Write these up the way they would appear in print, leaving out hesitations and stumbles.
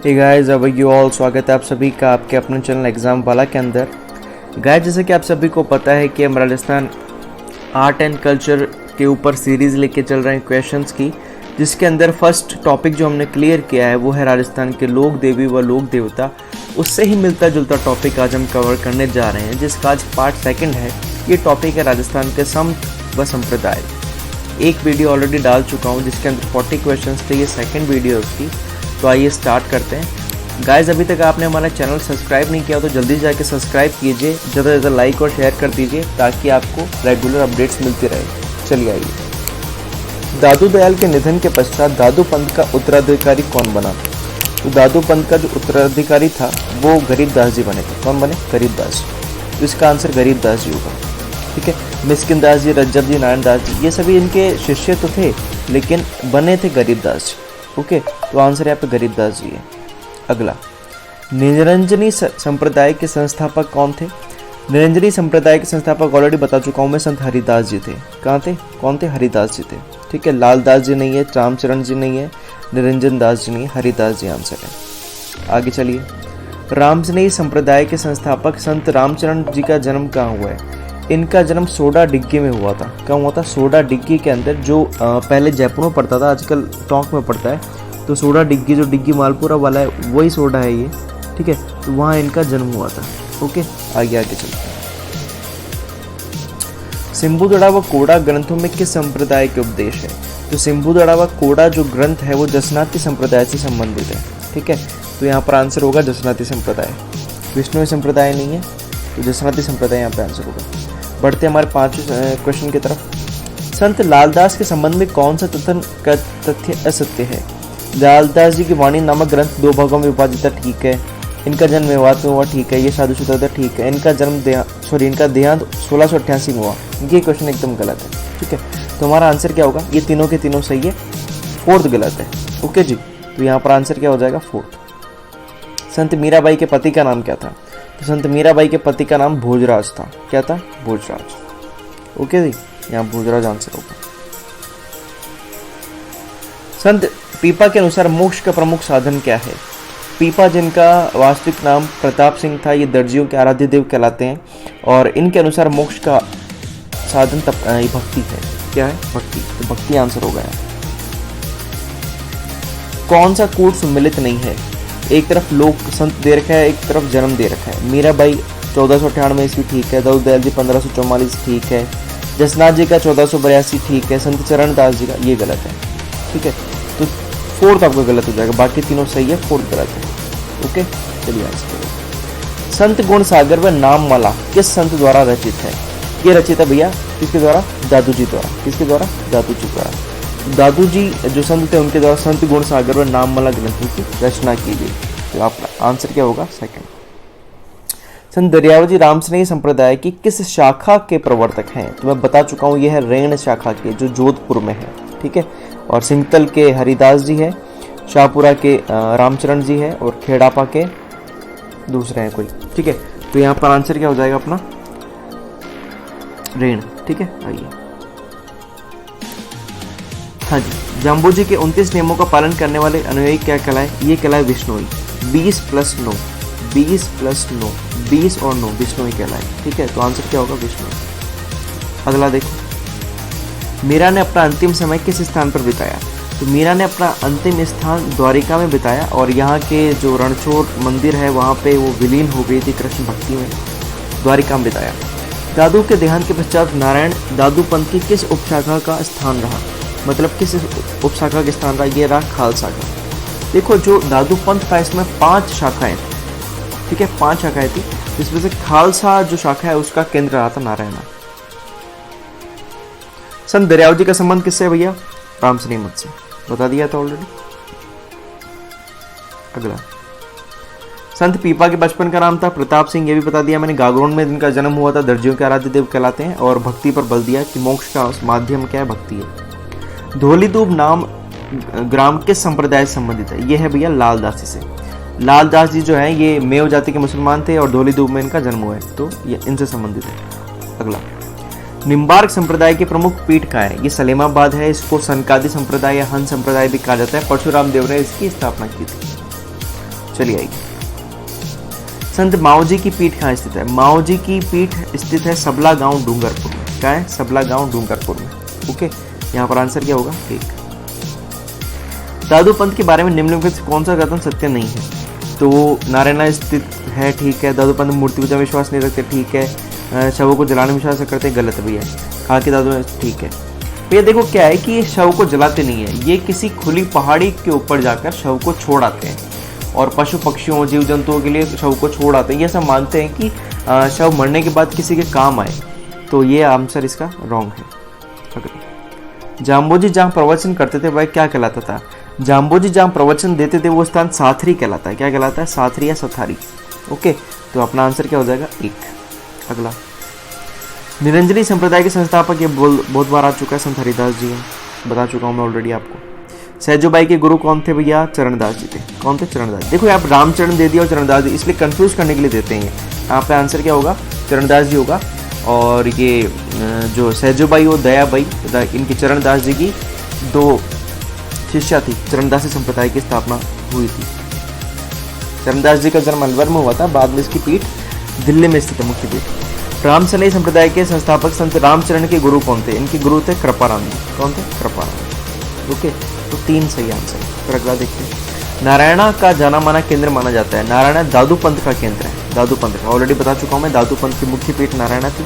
Hey guys, अब you all स्वागत है आप सभी का आपके अपने चैनल एग्ज़ाम वाला के अंदर। गाइस, जैसे कि आप सभी को पता है कि हम राजस्थान आर्ट एंड कल्चर के ऊपर सीरीज़ लेके चल रहे हैं क्वेश्चंस की, जिसके अंदर फर्स्ट टॉपिक जो हमने क्लियर किया है वो है राजस्थान के लोक देवी व लोक देवता। उससे ही मिलता जुलता टॉपिक आज हम कवर करने जा रहे हैं, जिसका आज पार्ट सेकेंड है। ये टॉपिक है राजस्थान के संत व संप्रदाय। एक वीडियो ऑलरेडी डाल चुका हूँ जिसके अंदर 40 क्वेश्चन थे, ये सेकेंड वीडियो उसकी। तो आइए स्टार्ट करते हैं। गाइस, अभी तक आपने हमारा चैनल सब्सक्राइब नहीं किया तो जल्दी जाके सब्सक्राइब कीजिए, ज़्यादा से ज़्यादा लाइक और शेयर कर दीजिए ताकि आपको रेगुलर अपडेट्स मिलती रहे। चलिए आइए। दादू दयाल के निधन के पश्चात दादू पंथ का उत्तराधिकारी कौन बना? तो दादू पंथ का जो उत्तराधिकारी था वो गरीबदास जी बने थे। कौन बने? गरीबदास। तो इसका आंसर गरीबदास जी होगा। ठीक है, मिस्किन दास जी, रज्जब जी, नारायण दास जी, ये सभी इनके शिष्य तो थे लेकिन बने थे गरीबदास जी। ओके, तो आंसर यहाँ पे गरीबदास जी है। अगला, निरंजनी संप्रदाय के संस्थापक कौन थे? निरंजनी संप्रदाय के संस्थापक ऑलरेडी बता चुका हूँ मैं, संत हरिदास जी थे। कहाँ थे? कौन थे? हरिदास जी थे। ठीक है, लालदास जी नहीं है, रामचरण जी नहीं है, निरंजन दास जी नहीं है, हरिदास जी आंसर है। आगे चलिए। रामजनी संप्रदाय के संस्थापक संत रामचरण जी का जन्म कहाँ हुआ है? इनका जन्म सोडा डिग्गी में हुआ था। कहाँ हुआ था? सोडा डिग्गी के अंदर, जो पहले जयपुर में पड़ता था, आजकल टोंक में पड़ता है। तो सोडा डिग्गी, जो डिग्गी मालपुरा वाला है वही सोडा है ये। ठीक है, तो वहाँ इनका जन्म हुआ था। ओके, आगे चलते हैं। सिंबुदड़ा व कोड़ा ग्रंथों में किस संप्रदाय के उपदेश है? तो सिंबुदड़ा व कोड़ा जो ग्रंथ है वो जसनाती संप्रदाय से संबंधित है। ठीक है, तो यहाँ पर आंसर होगा जसनाती संप्रदाय। विष्णु संप्रदाय नहीं है, तो जसनाती संप्रदाय यहाँ पे आंसर होगा। बढ़ते हमारे 5वें क्वेश्चन की तरफ। संत लालदास के संबंध में कौन सा तथ्य असत्य है? लालदास जी की वाणी नामक ग्रंथ 2 भागों में विभाजित है। ठीक है। इनका जन्म मेवात में हुआ। ठीक है। ये शादीशुदा था। ठीक है। इनका देहांत 1688 में हुआ। ये क्वेश्चन एकदम गलत है। ठीक है, तो हमारा आंसर क्या होगा? ये तीनों के तीनों सही है, फोर्थ गलत है। ओके जी, तो यहाँ पर आंसर क्या हो जाएगा? फोर्थ। संत मीराबाई के पति का नाम क्या था? तो संत मीराबाई के पति का नाम भोजराज था। क्या था? भोजराज। ओके जी, यहाँ भोजराज आंसर होगा। संत पीपा के अनुसार मोक्ष का प्रमुख साधन क्या है? पीपा, जिनका वास्तविक नाम प्रताप सिंह था, ये दर्जियों के आराध्य देव कहलाते हैं और इनके अनुसार मोक्ष का साधन भक्ति है। क्या है? भक्ति। तो भक्ति आंसर होगा। कौन सा कूट सम्मिलित नहीं है? एक तरफ लोक संत दे रखा है, एक तरफ जन्म दे रखा है। मीराबाई 1498 ईस्वी ठीक है। दादू दयाल जी 1544 ठीक है। जसनाथ जी का 1482 ठीक है। संत चरण दास जी का ये गलत है। ठीक है, तो फोर्थ आपका गलत हो जाएगा, बाकी तीनों सही है, फोर्थ गलत है। ओके, चलिए आंसर। संत गुण सागर व नाममाला किस संत द्वारा रचित है? ये रचित है भैया किसके द्वारा? दादू जी द्वारा। किसके द्वारा? दादू जी द्वारा। दादू जी जो संत थे उनके द्वारा संत गुण सागर व नाममाला ग्रंथों की रचना की गई। तो आपका आंसर क्या होगा? सेकंड। संत दरियावजी रामसनेही संप्रदाय की किस शाखा के प्रवर्तक हैं? तो मैं बता चुका हूँ, ये है रेण शाखा के, जो जोधपुर में है। ठीक है, और सिंगतल के हरिदास जी है, शाहपुरा के रामचरण जी है और खेड़ापा के दूसरे हैं कोई। ठीक है, तो यहाँ पर आंसर क्या हो जाएगा अपना? रेण। ठीक है, आइए। हाँ जी, जम्बू जी के 29 नियमों का पालन करने वाले अनुयायी क्या कहलाए? ये कहलाए विष्णोई। 20 + 9, 20 + 9, 20 और 9 विष्णोई कहलाए। ठीक है, तो आंसर क्या होगा? विष्णोई। अगला देखो। मीरा ने अपना अंतिम समय किस स्थान पर बिताया? तो मीरा ने अपना अंतिम स्थान द्वारिका में बिताया और यहाँ के जो रणछोड़ मंदिर है वहाँ पे वो विलीन हो गई थी कृष्ण भक्ति में। द्वारिका में बिताया। दादू के देहांत के पश्चात नारायण दादू पंथ की किस उपशाखा का स्थान रहा? मतलब किस उपशाखा के स्थान रहा? ये रहा खालसा का। देखो, जो दादू पंथ था इसमें 5 शाखाएं थी। ठीक है, 5 शाखाएं थी, जिसमें से खालसा जो शाखा है उसका केंद्र रहा था नारायण। संत दरियावजी का संबंध किससे है भैया? रामसनेही मत से, बता दिया था ऑलरेडी। अगला, संत पीपा के बचपन का नाम था प्रताप सिंह, ये भी बता दिया मैंने। गागरोन में जिनका जन्म हुआ था, दर्जियों के आराध्य देव कहलाते हैं और भक्ति पर बल दिया कि मोक्ष का माध्यम क्या है? भक्ति है। धौलीधूप नाम ग्राम किस संप्रदाय से संबंधित है? ये है भैया लालदासी से। लालदास जी जो है ये मेव जाति के मुसलमान थे और धौलीधूप में इनका जन्म हुआ है, तो ये इनसे संबंधित है। अगला, निम्बार्क संप्रदाय की प्रमुख पीठ कहाँ है? ये सलेमाबाद है। इसको सनकादी संप्रदाय या हंस संप्रदाय भी कहा जाता है। परशुराम देव ने इसकी स्थापना की थी। चलिए आइए। संत माओ जी की पीठ कहाँ स्थित है? माओ जी की पीठ स्थित है सबला गांव डूंगरपुर में। कहाँ है? सबला गांव डूंगरपुर में। ओके, यहाँ पर आंसर क्या होगा? ठीक। दादू पंथ के बारे में निम्नलिखित में कौन सा कथन सत्य नहीं है? तो नारायणा स्थित है, ठीक है। दादू पंथ मूर्ति पूजा विश्वास नहीं रखते, ठीक है। शवों को जलाने में विश्वास करते, गलत भैया। कहा कि दादू, ठीक है भैया। देखो क्या है कि ये शव को जलाते नहीं है, ये किसी खुली पहाड़ी के ऊपर जाकर शव को छोड़ आते हैं और पशु पक्षियों जीव जंतुओं के लिए शव को छोड़ आते हैं। ये सब मानते हैं कि शव मरने के बाद किसी के काम आए, तो ये आंसर इसका रॉन्ग है। अगला, जाम्बोजी जहाँ प्रवचन करते थे वह क्या कहलाता था? जाम्बोजी जहाँ प्रवचन देते थे वो स्थान साथरी कहलाता है। क्या कहलाता है? साथरी या सथारी। ओके, तो अपना आंसर क्या हो जाएगा? 1। अगला, निरंजनी संप्रदाय के संस्थापक, ये बहुत बार आ चुका है, संत हरिदास जी हैं, बता चुका हूँ मैं ऑलरेडी आपको। सहजोबाई के गुरु कौन थे भैया? चरणदास जी थे। कौन थे? चरणदास। देखो आप रामचरण दे दिया और चरणदास जी, इसलिए कंफ्यूज करने के लिए देते हैं। यहाँ पे आंसर क्या होगा? चरणदास जी होगा। और ये जो सहजोबाई और दयाबाई, इनकी चरणदास जी की 2 शिष्या थी। चरणदासी संप्रदाय की स्थापना हुई थी। चरणदास जी का जन्म अलवर में हुआ था, बाद में इसकी पीठ दिल्ली में स्थित है, मुख्य पीठ। रामचंद्र संप्रदाय के संस्थापक संत रामचरण के गुरु कौन थे? इनके गुरु थे कृपाराम जी। कौन थे? कृपाराम। ओके, तो 3 सही आंसर। फिर अगला देखते हैं। नारायणा का जाना माना केंद्र माना जाता है। नारायणा दादू पंथ का केंद्र है। दादू पंथ का ऑलरेडी बता चुका हूँ मैं, दादू पंथ की मुख्य पीठ नारायणा थी।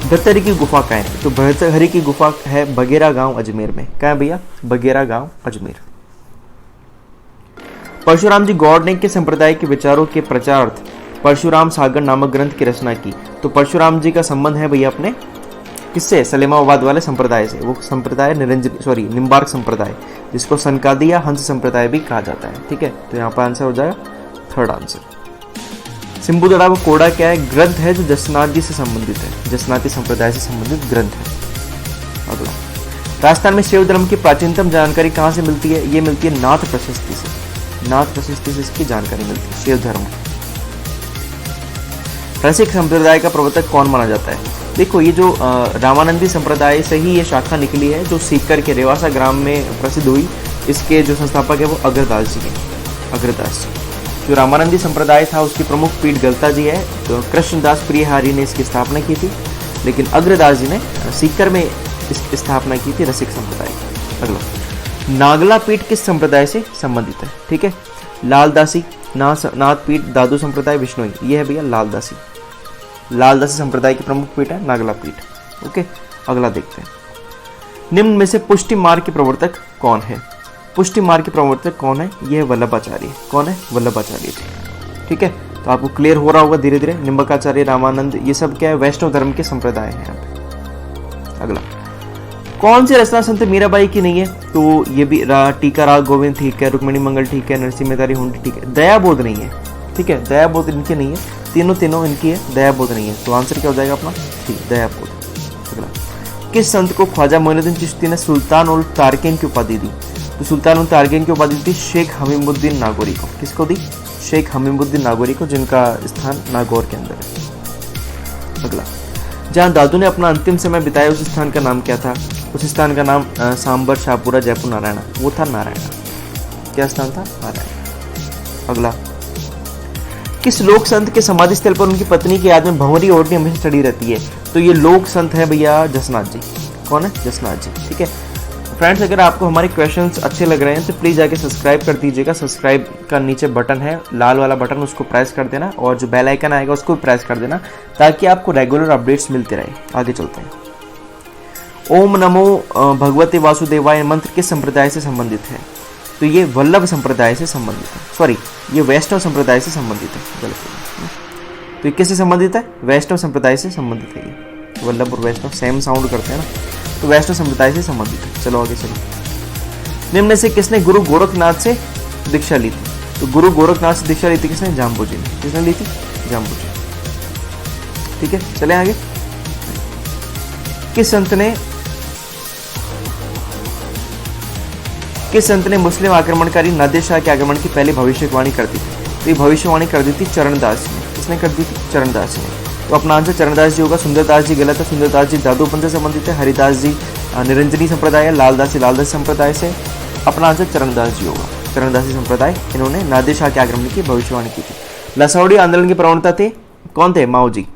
भर्तहरि की गुफा कहाँ है? तो भर्तहरि की गुफा है बगेरा गांव अजमेर में। कहाँ है भैया? बगेरा गांव अजमेर। परशुराम जी गौड़ ने किस संप्रदाय के विचारों के प्रचारार्थ परशुराम सागर नामक ग्रंथ की रचना की? तो परशुराम जी का संबंध है भैया अपने किससे? सलेमाबाद वाले संप्रदाय से। वो संप्रदाय निम्बार्क संप्रदाय, जिसको सनकादी या हंस संप्रदाय भी कहा जाता है। ठीक है, तो यहाँ पर आंसर हो जाएगा 3rd आंसर। सिंबुदड़ा व कोड़ा क्या है? ग्रंथ है जो जसनाथ जी से संबंधित है, जसनाती संप्रदाय से संबंधित ग्रंथ है। अगला, राजस्थान में शैव धर्म की प्राचीनतम जानकारी कहाँ से मिलती है? ये मिलती है नाथ प्रशस्ति से। नाथ प्रशस्ति से इसकी जानकारी मिलती है शैव धर्म। रसिक संप्रदाय का प्रवर्तक कौन माना जाता है? देखो ये जो रामानंदी संप्रदाय से ही ये शाखा निकली है, जो सीकर के रेवासा ग्राम में प्रसिद्ध हुई। इसके जो संस्थापक है वो अग्रदास जी हैं। अग्रदास जी, जो रामानंदी संप्रदाय था उसकी प्रमुख पीठ गलता जी है, तो कृष्णदास प्रियहारी ने इसकी स्थापना की थी, लेकिन अग्रदास जी ने सीकर में इसकी स्थापना की थी रसिक संप्रदाय। अगला, नागला पीठ किस संप्रदाय से संबंधित है? ठीक है, लालदासी नाथ पीठ दादू संप्रदाय विष्णुई, ये है भैया लालदासी। लालदासी संप्रदाय की प्रमुख पीठ है नागला पीठ। ओके, अगला देखते हैं। निम्न में से पुष्टि मार्ग के प्रवर्तक कौन है? पुष्टि मार्ग के प्रवर्तक कौन है? ये है वल्लभाचार्य। कौन है? वल्लभाचार्य। ठीक है, तो आपको क्लियर हो रहा होगा धीरे धीरे। निम्बकाचार्य, रामानंद, ये सब क्या है? वैष्णव धर्म के संप्रदाय हैं यहाँ पे। अगला, कौन सी रचना संत मीराबाई की नहीं है? तो ये भी टीका राग गोविंद ठीक है, रुक्मिणी मंगल ठीक है, नरसिंह मेहतारी हुंडी ठीक है, दयाबोध नहीं है। ठीक है, दयाबोध इनकी नहीं है, तीनों इनकी है, दयाबोध नहीं है। तो आंसर क्या हो जाएगा अपना? ठीक, दयाबोध। अगला, किस संत को ख्वाजा मोइनुद्दीन चिश्ती ने सुल्तान उल तारकीन की उपाधि दी? तो सुल्तान उल तारकीन की उपाधि दी शेख हमीमुद्दीन नागौरी को। किसको दी? शेख हमीमुद्दीन नागौरी को, जिनका स्थान नागौर के अंदर है। अगला, जहाँ दादू ने अपना अंतिम समय बिताया उस स्थान का नाम क्या था? उस स्थान का नाम सांबर, शाहपुरा, जयपुर, नारायणा। वो था नारायणा। क्या स्थान था? नारायणा। अगला, किस लोक संत के समाधि स्थल पर उनकी पत्नी की याद में भंवरी ओढ़नी हमेशा चढ़ी रहती है? तो ये लोक संत है भैया जसनाथ जी। कौन है? जसनाथ जी। ठीक है फ्रेंड्स, अगर आपको हमारे क्वेश्चंस अच्छे लग रहे हैं तो प्लीज़ जाके सब्सक्राइब कर दीजिएगा। सब्सक्राइब का नीचे बटन है लाल वाला बटन, उसको प्रेस कर देना, और जो बेल आइकन आएगा उसको भी प्रेस कर देना, ताकि आपको रेगुलर अपडेट्स मिलते रहे। आगे चलते हैं। ओम नमो भगवते वासुदेवाय मंत्र किस संप्रदाय से संबंधित है? तो ये वल्लभ संप्रदाय से संबंधित है, सॉरी ये वैष्णव संप्रदाय से संबंधित है, गलत है। तो ये किससे संबंधित है? वैष्णव संप्रदाय से संबंधित है। ये वल्लभ और वैष्णव सेम साउंड करते हैं ना, तो वैष्णव संप्रदाय से संबंधित है। चलो आगे चलो। निम्न से किसने गुरु गोरखनाथ से दीक्षा ली थी? तो गुरु गोरखनाथ से दीक्षा ली थी किसने? जाम्बू जी ने। किसने ली थी? जाम्बू जी। ठीक है, चले आगे। किस संत ने मुस्लिम आक्रमणकारी नादिर शाह के आक्रमण की पहली भविष्यवाणी कर दी थी? तो ये भविष्यवाणी कर दी थी चरणदास जी ने। किसने कर दी थी? चरणदास जी ने। तो अपना आंसर चरणदास जी होगा। सुंदरदास जी गलत है, सुंदरदास जी दादू पंथ से संबंधित है। हरिदास जी निरंजनी संप्रदाय है। लालदासी संप्रदाय से। अपना आंसर चरणदास जी होगा। तरंगदासी संप्रदाय, इन्होंने नादिर शाह के आक्रमण की भविष्यवाणी की थी। लसाड़ी आंदोलन की प्रवणता थे, कौन थे? माओ जी।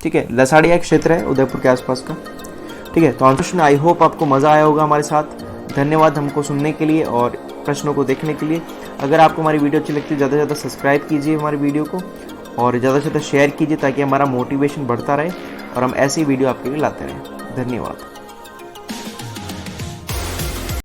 ठीक है, लसाड़िया एक क्षेत्र है उदयपुर के आसपास का। ठीक है, तो प्रश्न, आई होप आपको मज़ा आया होगा हमारे साथ। धन्यवाद हमको सुनने के लिए और प्रश्नों को देखने के लिए। अगर आपको हमारी वीडियो अच्छी लगती है, ज़्यादा से ज़्यादा सब्सक्राइब कीजिए हमारी वीडियो को और ज़्यादा से ज़्यादा शेयर कीजिए ताकि हमारा मोटिवेशन बढ़ता रहे और हम ऐसी वीडियो आपके लिए लाते रहें। धन्यवाद।